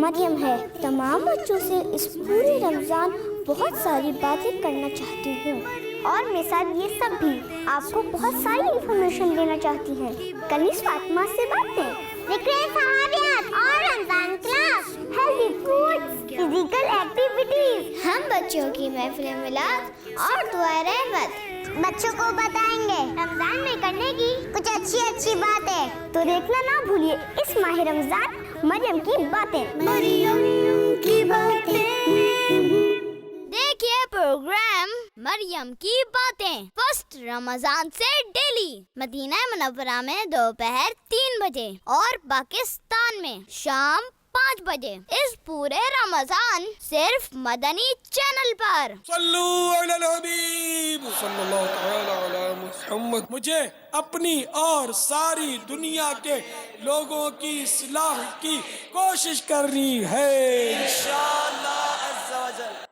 مریم ہے. تمام بچوں سے اس پورے رمضان بہت ساری باتیں کرنا چاہتی ہوں، اور میرے ساتھ یہ سب بھی آپ کو بہت ساری انفارمیشن دینا چاہتی ہیں. کنیز فاطمہ سے باتیں، ذکر صحابیات اور Ramzan class, healthy foods, physical activities, ہم بچوں کی محفل میلاد اور دعائے رحمت بچوں کو بتائیں گے رمضان میں کرنے کی کچھ اچھی باتیں. تو دیکھنا نہ بھولیے اس ماہ رمضان مریم کی باتیں. مریم کی باتیں دیکھیے پروگرام مریم کی باتیں 1 رمضان سے ڈیلی مدینہ منورہ میں دوپہر 3 بجے اور پاکستان میں شام 5 بجے. اس پورے رمضان صرف مدنی چینل پر. صلو علی الحبیب صلی اللہ تعالی علی محمد. مجھے اپنی اور ساری دنیا کے لوگوں کی اصلاح کی کوشش کرنی ہے.